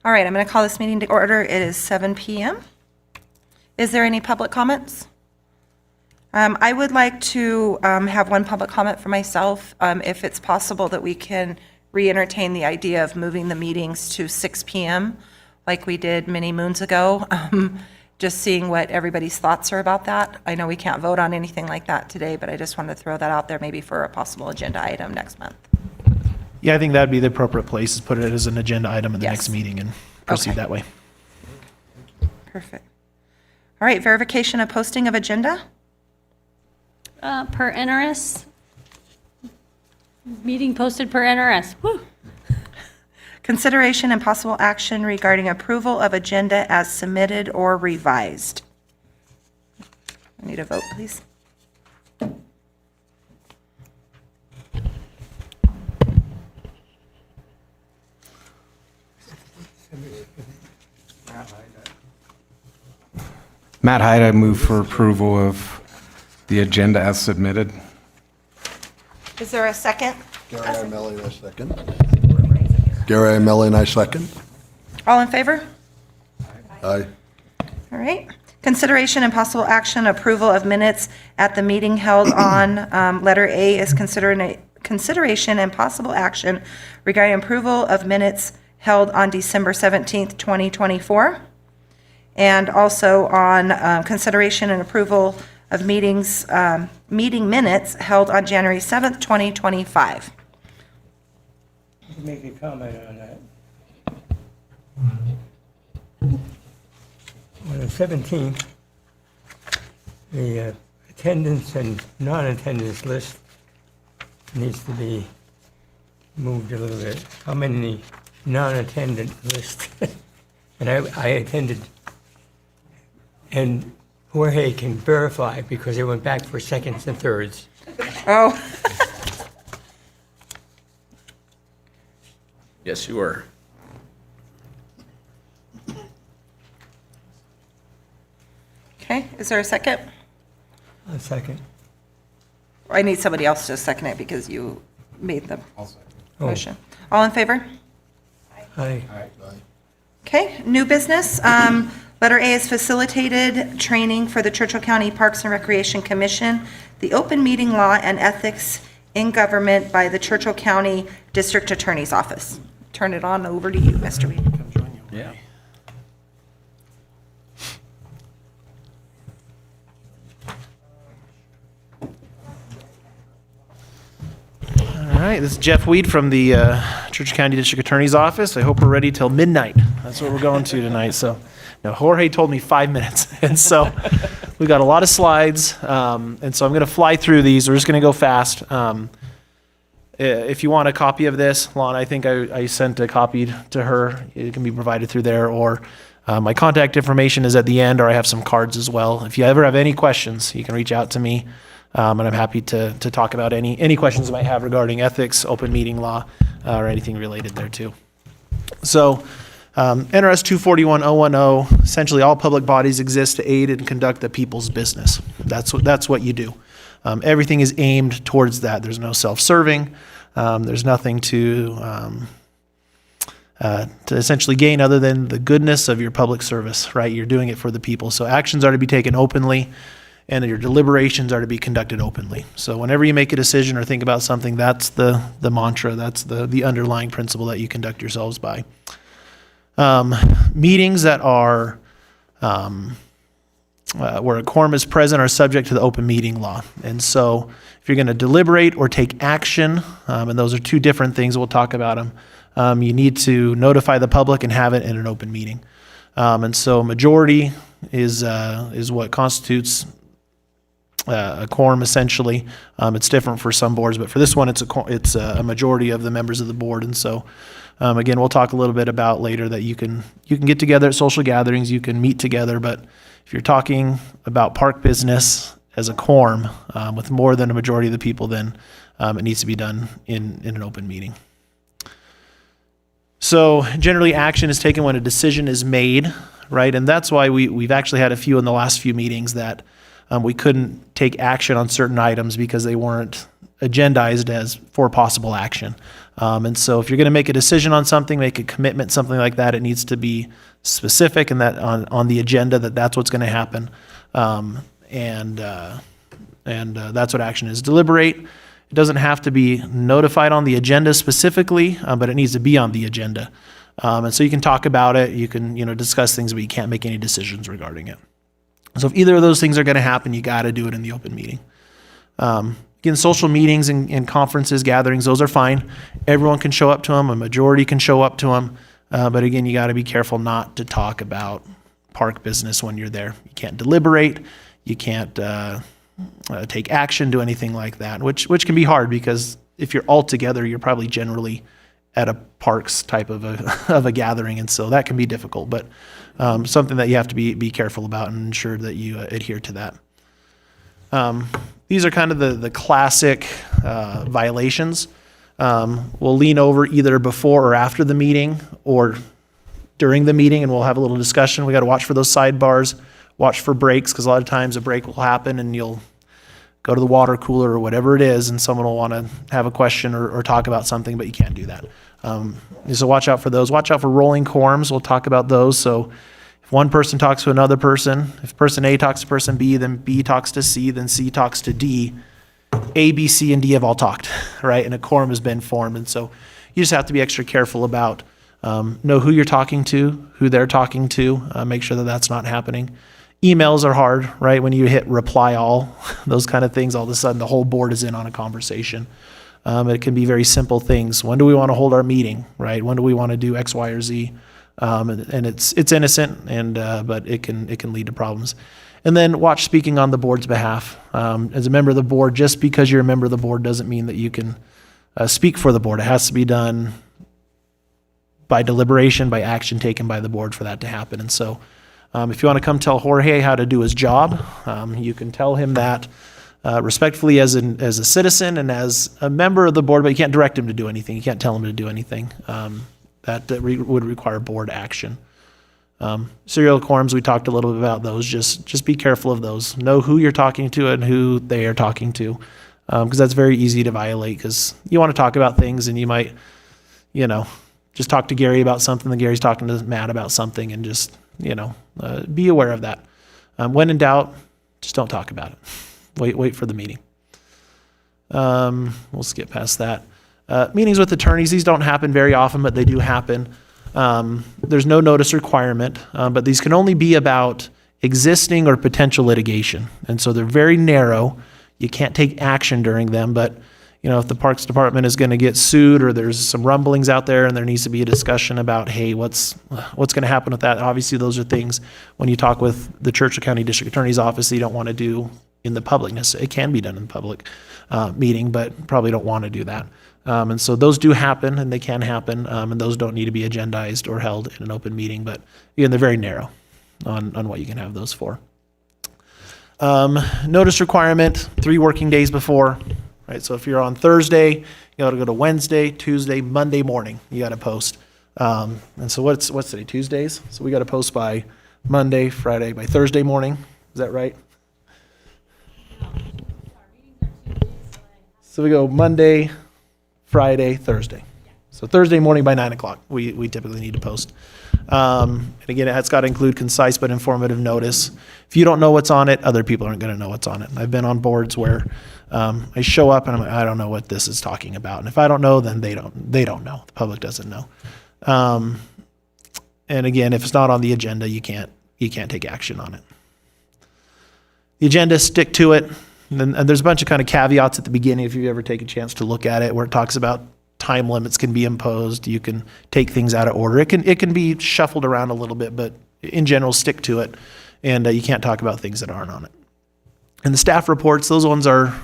All right, I'm going to call this meeting to order. It is 7 p.m. Is there any public comments? I would like to have one public comment for myself, if it's possible that we can re-entertain the idea of moving the meetings to 6 p.m. like we did many moons ago. Just seeing what everybody's thoughts are about that. I know we can't vote on anything like that today, but I just wanted to throw that out there maybe for a possible agenda item next month. Yeah, I think that'd be the appropriate place, is put it as an agenda item in the Yes. next meeting and proceed Okay. that way. Perfect. All right, verification of posting of agenda. Per NRS. Meeting posted per NRS. Woo. Consideration and possible action regarding approval of agenda as submitted or revised. I need a vote, please. Matt Hyde, I move for approval of the agenda as submitted. Is there a second? Gary Imelli, I second. Gary Imelli, and I second. All in favor? Aye. All right. Consideration and possible action, approval of minutes at the meeting held on, letter A is consideration and possible action regarding approval of minutes held on December 17th, 2024. And also on consideration and approval of meeting minutes held on January 7th, 2025. Make a comment on that. On the 17th, the attendance and non-attendance list needs to be moved a little bit. How many non-attendant list? And I attended, and Jorge can verify because it went back for seconds and thirds. Oh, Yes, you were. okay. Is there a second? A second. I need somebody else to second it because you made the Oh, motion. All in favor? aye. Okay, new business. Letter A is facilitated training for the Churchill County Parks and Recreation Commission, the open meeting law and ethics in government by the Churchill County District Attorney's Office. Turn it on over to you, Mr. Reed. Yeah. All right, this is Jeff Weed from the Churchill County District Attorney's Office. I hope we're ready till midnight. That's what we're going to tonight. So, now Jorge told me 5 minutes, and so we've got a lot of slides, and so I'm going to fly through these. We're just going to go fast. If you want a copy of this, Lon, I think I sent a copy to her. It can be provided through there, or my contact information is at the end, or I have some cards as well. If you ever have any questions, you can reach out to me, and I'm happy to talk about any questions you might have regarding ethics, open meeting law, or anything related there too. So, NRS 241010, essentially all public bodies exist to aid and conduct the people's business. That's what you do. Everything is aimed towards that. There's no self-serving. There's nothing to essentially gain other than the goodness of your public service, right? You're doing it for the people. So actions are to be taken openly, and your deliberations are to be conducted openly. So whenever you make a decision or think about something, that's the mantra, that's the underlying principle that you conduct yourselves by. Meetings that are where a quorum is present are subject to the open meeting law. And so if you're going to deliberate or take action, and those are two different things, we'll talk about them, you need to notify the public and have it in an open meeting. And so majority is what constitutes a quorum essentially. It's different for some boards, but for this one, it's a majority of the members of the board. And so again, we'll talk a little bit about later that you can get together at social gatherings, you can meet together, but if you're talking about park business as a quorum with more than a majority of the people, then it needs to be done in an open meeting. So generally action is taken when a decision is made, right? And that's why we've actually had a few in the last few meetings that we couldn't take action on certain items because they weren't agendized as for possible action. And so if you're going to make a decision on something, make a commitment, something like that, it needs to be specific and that on the agenda that's what's going to happen. And that's what action is. Deliberate. It doesn't have to be notified on the agenda specifically, but it needs to be on the agenda. And so you can talk about it, you can discuss things, but you can't make any decisions regarding it. So if either of those things are going to happen, you got to do it in the open meeting. Again, social meetings and conferences, gatherings, those are fine. Everyone can show up to them. A majority can show up to them. But again, you got to be careful not to talk about park business when you're there. You can't deliberate. You can't take action, do anything like that, which can be hard because if you're all together, you're probably generally at a parks type of a gathering, and so that can be difficult. But something that you have to be careful about and ensure that you adhere to that. These are kind of the classic violations. We'll lean over either before or after the meeting or during the meeting, and we'll have a little discussion. We got to watch for those sidebars, watch for breaks, because a lot of times a break will happen and you'll go to the water cooler or whatever it is, and someone will want to have a question or talk about something, but you can't do that. So watch out for those. Watch out for rolling quorums. We'll talk about those. So if one person talks to another person, if person A talks to person B, then B talks to C, then C talks to D, A, B, C, and D have all talked, right? And a quorum has been formed. And so you just have to be extra careful about know who you're talking to, who they're talking to, make sure that that's not happening. Emails are hard, right? When you hit reply all, those kind of things, all of a sudden the whole board is in on a conversation. It can be very simple things. When do we want to hold our meeting, right? When do we want to do X, Y, or Z? And it's innocent, but it can lead to problems. And then watch speaking on the board's behalf. As a member of the board, just because you're a member of the board doesn't mean that you can speak for the board. It has to be done by deliberation, by action taken by the board for that to happen. And so if you want to come tell Jorge how to do his job, you can tell him that respectfully as a citizen and as a member of the board, but you can't direct him to do anything. You can't tell him to do anything. That would require board action. Serial quorums, we talked a little bit about those. Just be careful of those. Know who you're talking to and who they are talking to, because that's very easy to violate, because you want to talk about things and you might, just talk to Gary about something, then Gary's talking to Matt about something, and just, be aware of that. When in doubt, just don't talk about it. Wait for the meeting. We'll skip past that. Meetings with attorneys, these don't happen very often, but they do happen. There's no notice requirement, but these can only be about existing or potential litigation. And so they're very narrow. You can't take action during them, but if the Parks Department is going to get sued or there's some rumblings out there and there needs to be a discussion about, hey, what's going to happen with that? Obviously, those are things when you talk with the Churchill County District Attorney's Office that you don't want to do in the publicness. It can be done in public meeting, but probably don't want to do that. And so those do happen, and they can happen, and those don't need to be agendized or held in an open meeting. But again, they're very narrow on what you can have those for. Notice requirement, 3 working days before. Right, so if you're on Thursday, you got to go to Wednesday, Tuesday, Monday morning. You got to post. And so what's today? Tuesdays. So we got to post by Monday, Friday, by Thursday morning. Is that right? So we go Monday, Friday, Thursday. So Thursday morning by 9 o'clock, we typically need to post. And again, it's got to include concise but informative notice. If you don't know what's on it, other people aren't going to know what's on it. I've been on boards where I show up and I'm like, I don't know what this is talking about. And if I don't know, then they don't know. The public doesn't know. And again, if it's not on the agenda, you can't take action on it. The agenda, stick to it. And there's a bunch of kind of caveats at the beginning if you ever take a chance to look at it, where it talks about time limits can be imposed. You can take things out of order. It can be shuffled around a little bit, but in general, stick to it. And you can't talk about things that aren't on it. And the staff reports, those ones are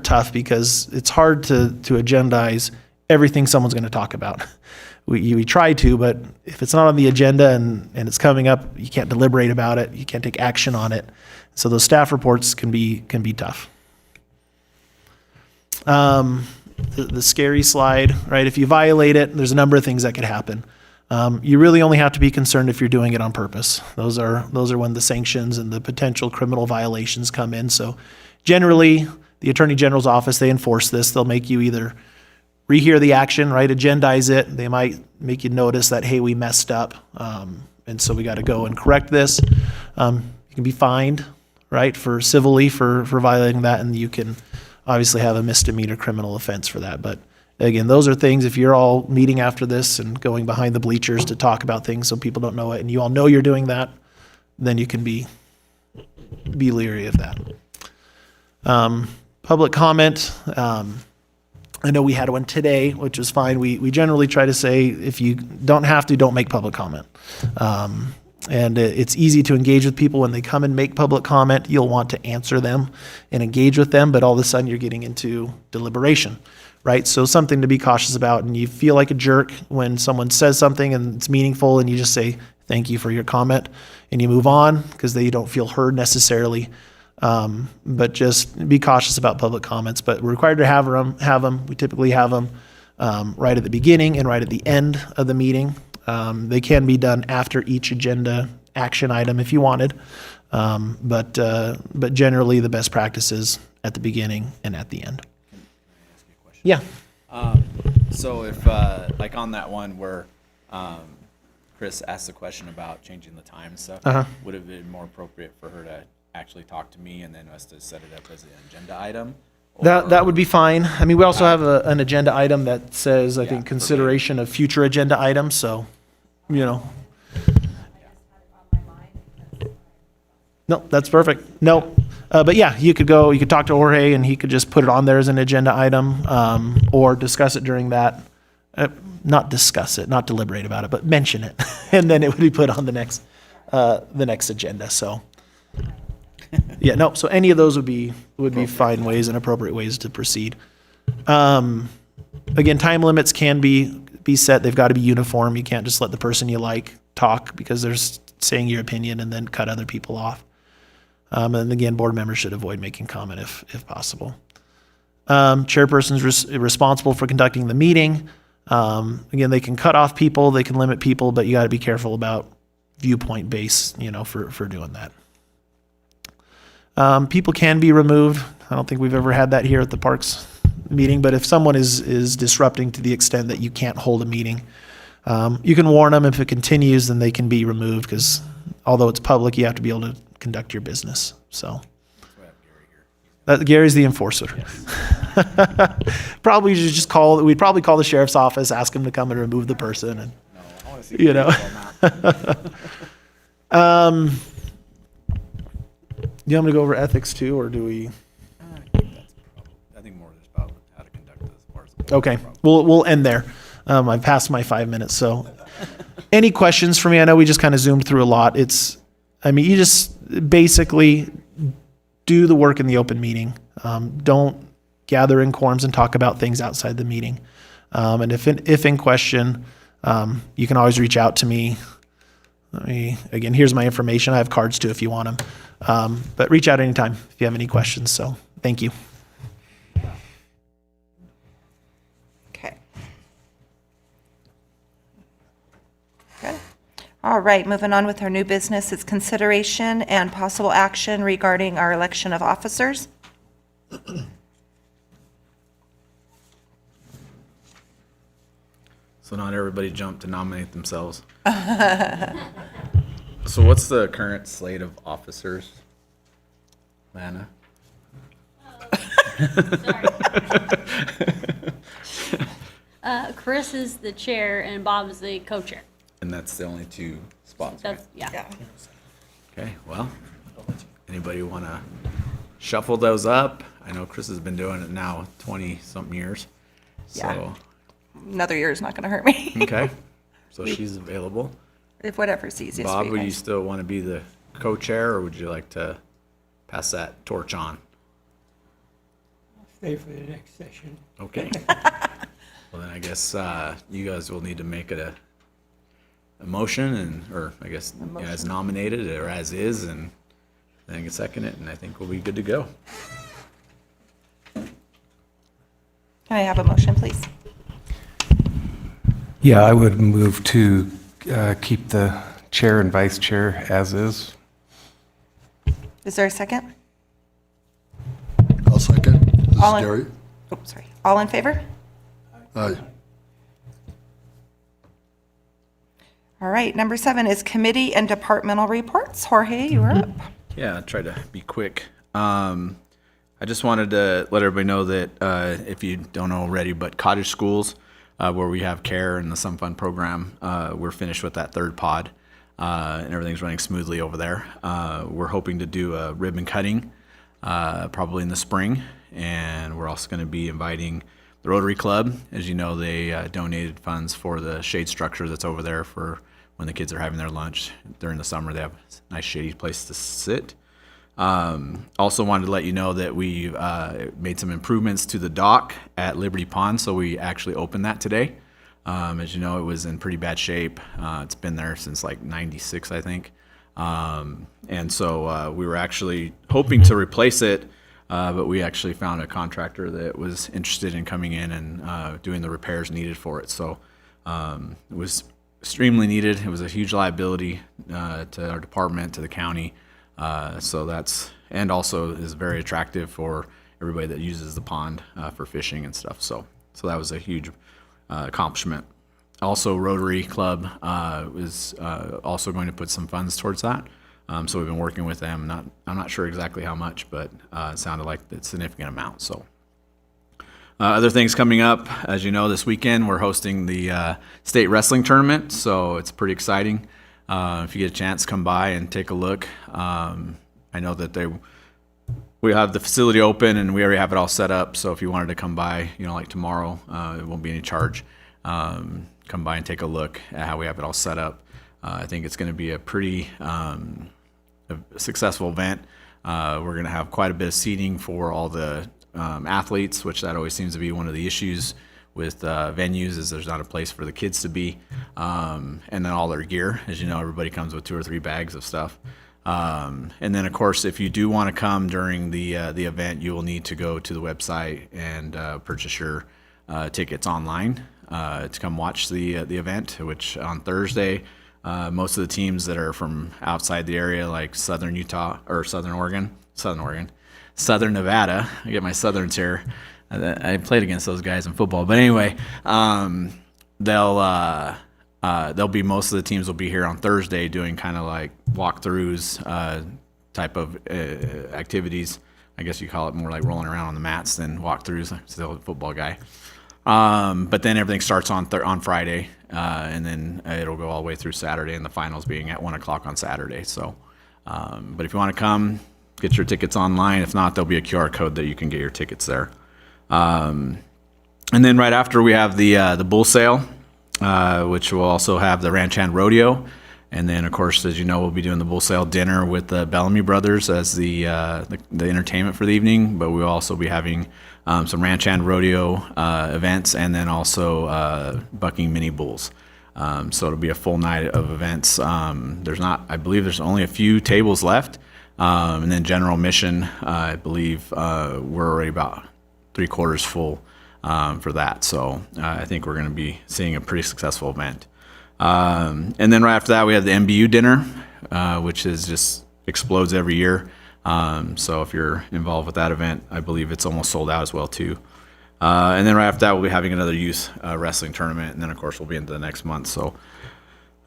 tough because it's hard to agendize everything someone's going to talk about. We try to, but if it's not on the agenda and it's coming up, you can't deliberate about it. You can't take action on it. So those staff reports can be tough. The scary slide, right? If you violate it, there's a number of things that could happen. You really only have to be concerned if you're doing it on purpose. Those are when the sanctions and the potential criminal violations come in. So generally, the Attorney General's office, they enforce this. They'll make you either rehear the action, right, agendize it. They might make you notice that, hey, we messed up, and so we got to go and correct this. You can be fined, right, for civilly for violating that, and you can obviously have a misdemeanor criminal offense for that. But again, those are things, if you're all meeting after this and going behind the bleachers to talk about things so people don't know it, and you all know you're doing that, then you can be leery of that. Public comment, I know we had one today, which was fine. We generally try to say, if you don't have to, don't make public comment. And it's easy to engage with people when they come and make public comment. You'll want to answer them and engage with them, but all of a sudden you're getting into deliberation, right? So something to be cautious about, and you feel like a jerk when someone says something and it's meaningful and you just say, thank you for your comment, and you move on because you don't feel heard necessarily. But just be cautious about public comments, but we're required to have them. We typically have them right at the beginning and right at the end of the meeting. They can be done after each agenda action item if you wanted, but generally the best practice is at the beginning and at the end. Yeah. So if, like on that one where Chris asked the question about changing the time and stuff, would it have been more appropriate for her to actually talk to me and then us to set it up as an agenda item? That would be fine. I mean, we also have an agenda item that says, I think, consideration of future agenda items, so, you know. No, that's perfect. No, but yeah, you could talk to Jorge and he could just put it on there as an agenda item, or discuss it during that. Not discuss it, not deliberate about it, but mention it, and then it would be put on the next agenda. So, yeah, no. So any of those would be fine ways and appropriate ways to proceed. Again, time limits can be set. They've got to be uniform. You can't just let the person you like talk because they're saying your opinion and then cut other people off. And again, board members should avoid making comment if possible. Chairperson's responsible for conducting the meeting. Again, they can cut off people, they can limit people, but you got to be careful about viewpoint base, for doing that. People can be removed. I don't think we've ever had that here at the Parks meeting, but if someone is disrupting to the extent that you can't hold a meeting, you can warn them. If it continues, then they can be removed because although it's public, you have to be able to conduct your business. So Gary's the enforcer. Probably we'd probably call the sheriff's office, ask him to come and remove the person, and do you want me to go over ethics too, or do we? I think more just about how to conduct this as far as. Okay, we'll end there. I've passed my 5 minutes, so any questions for me? I know we just kind of zoomed through a lot. You just basically do the work in the open meeting. Don't gather in quorums and talk about things outside the meeting. And if in question, you can always reach out to me. Again, here's my information. I have cards too if you want them. But reach out anytime if you have any questions. So thank you. Okay. Good. All right, moving on with our new business. It's consideration and possible action regarding our election of officers. So not everybody jumped to nominate themselves. So what's the current slate of officers, Lana? Chris is the chair and Bob is the co-chair. And that's the only two spots, right? That's, yeah. Okay, well, anybody want to shuffle those up? I know Chris has been doing it now 20-something years. Yeah. So, Another year is not going to hurt me. okay, so she's available. If whatever's easiest for Bob, you would you guys. still want to be the co-chair, or would you like to pass that torch on? Stay for the next session. Okay. Well, then I guess you guys will need to make it a motion, or I guess as nominated or as is, and then I can second it, and I think we'll be good to go. Can I have a motion, please? Yeah, I would move to keep the chair and vice chair as is. Is there a second? I'll second. This is All in- Gary. Oh, sorry. All in favor? Aye. All right, number 7 is committee and departmental reports. Jorge, you are up. Yeah, I'll try to be quick. I just wanted to let everybody know that if you don't know already, but Cottage Schools, where we have CARE and the Some Fun program, we're finished with that third pod, and everything's running smoothly over there. We're hoping to do a ribbon cutting probably in the spring, and we're also going to be inviting the Rotary Club. As you know, they donated funds for the shade structure that's over there for when the kids are having their lunch during the summer. They have a nice shady place to sit. Also wanted to let you know that we made some improvements to the dock at Liberty Pond, so we actually opened that today. As you know, it was in pretty bad shape. It's been there since like '96, I think. And so we were actually hoping to replace it, but we actually found a contractor that was interested in coming in and doing the repairs needed for it. So it was extremely needed. It was a huge liability to our department, to the county. So that's, and also is very attractive for everybody that uses the pond for fishing and stuff. So that was a huge accomplishment. Also, Rotary Club is also going to put some funds towards that. So we've been working with them. I'm not sure exactly how much, but it sounded like a significant amount. So other things coming up, as you know, this weekend we're hosting the state wrestling tournament. So it's pretty exciting. If you get a chance, come by and take a look. I know that we have the facility open and we already have it all set up. So if you wanted to come by, like tomorrow, it won't be any charge. Come by and take a look at how we have it all set up. I think it's going to be a pretty a successful event. We're going to have quite a bit of seating for all the athletes, which that always seems to be one of the issues with venues, is there's not a place for the kids to be, and then all their gear. As you know, everybody comes with 2 or 3 bags of stuff. And then, of course, if you do want to come during the event, you will need to go to the website and purchase your tickets online to come watch the event, which on Thursday, most of the teams that are from outside the area, like Southern Nevada, I get my Southerns here. I played against those guys in football, but anyway, they'll be, most of the teams will be here on Thursday doing kind of like walkthroughs type of activities. I guess you call it more like rolling around on the mats than walkthroughs. I'm still a football guy. But then everything starts on Friday, and then it'll go all the way through Saturday, and the finals being at 1 o'clock on Saturday. So, but if you want to come, get your tickets online. If not, there'll be a QR code that you can get your tickets there. And then right after we have the bull sale, which will also have the Ranch Hand Rodeo. And then, of course, as you know, we'll be doing the bull sale dinner with the Bellamy Brothers as the entertainment for the evening. But we'll also be having some Ranch Hand Rodeo events, and then also bucking mini bulls. So it'll be a full night of events. I believe there's only a few tables left. And then general admission, I believe we're already about 3/4 full for that. So I think we're going to be seeing a pretty successful event. And then right after that, we have the MBU dinner, which is just explodes every year. So if you're involved with that event, I believe it's almost sold out as well too. And then right after that, we'll be having another youth wrestling tournament, and then of course we'll be into the next month. So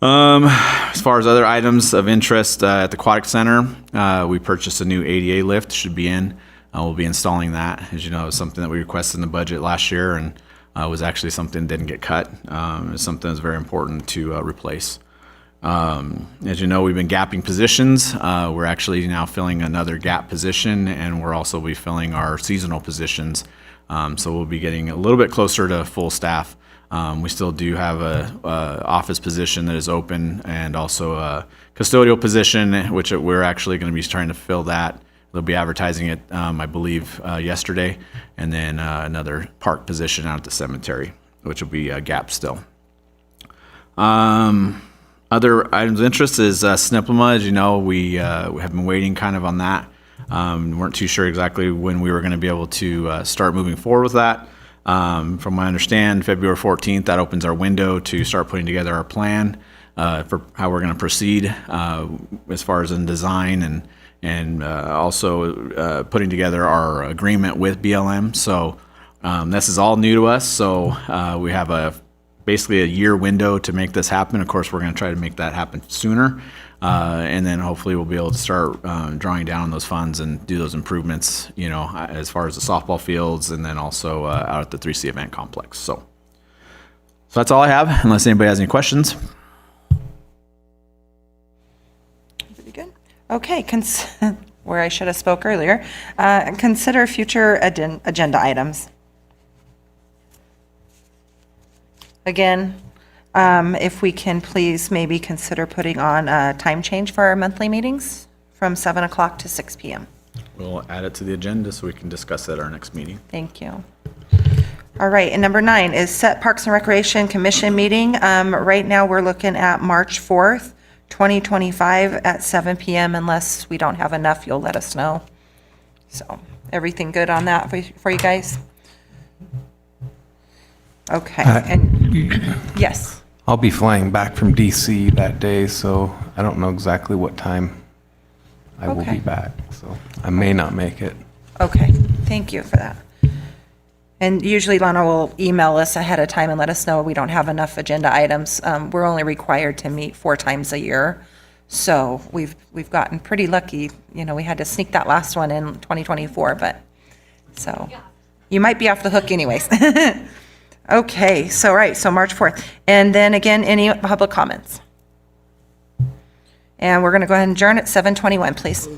as far as other items of interest at the Aquatic Center, we purchased a new ADA lift. Should be in. We'll be installing that. As you know, it was something that we requested in the budget last year, and was actually something that didn't get cut. It's something that's very important to replace. As you know, we've been gapping positions. We're actually now filling another gap position, and we're also be filling our seasonal positions. So we'll be getting a little bit closer to full staff. We still do have a office position that is open, and also a custodial position, which we're actually going to be trying to fill that. They'll be advertising it, I believe, yesterday, and then another park position out at the cemetery, which will be a gap still. Other items of interest is SNPLMA. As you know, we have been waiting kind of on that. Weren't too sure exactly when we were going to be able to start moving forward with that. From what I understand, February 14th, that opens our window to start putting together our plan for how we're going to proceed as far as in design and also putting together our agreement with BLM. So this is all new to us. So we have basically a year window to make this happen. Of course, we're going to try to make that happen sooner. And then hopefully we'll be able to start drawing down on those funds and do those improvements, as far as the softball fields and then also out at the 3C event complex. So that's all I have, unless anybody has any questions. Pretty good. Okay, where I should have spoke earlier. Consider future agenda items. Again, if we can please maybe consider putting on a time change for our monthly meetings from 7 o'clock to 6 p.m. We'll add it to the agenda so we can discuss it at our next meeting. Thank you. All right, and number 9 is set Parks and Recreation Commission meeting. Right now, we're looking at March 4th, 2025 at 7 p.m. Unless we don't have enough, you'll let us know. So everything good on that for you guys? Okay, and yes. I'll be flying back from DC that day, so I don't know exactly what time I will Okay. be back. So I may not make it. Okay, thank you for that. And usually Lana will email us ahead of time and let us know we don't have enough agenda items. We're only required to meet 4 times a year. So we've gotten pretty lucky. We had to sneak that last one in 2024, but so you might be off the hook anyways. Okay, so March 4th. And then again, any public comments? And we're going to go ahead and adjourn at 7:21, please.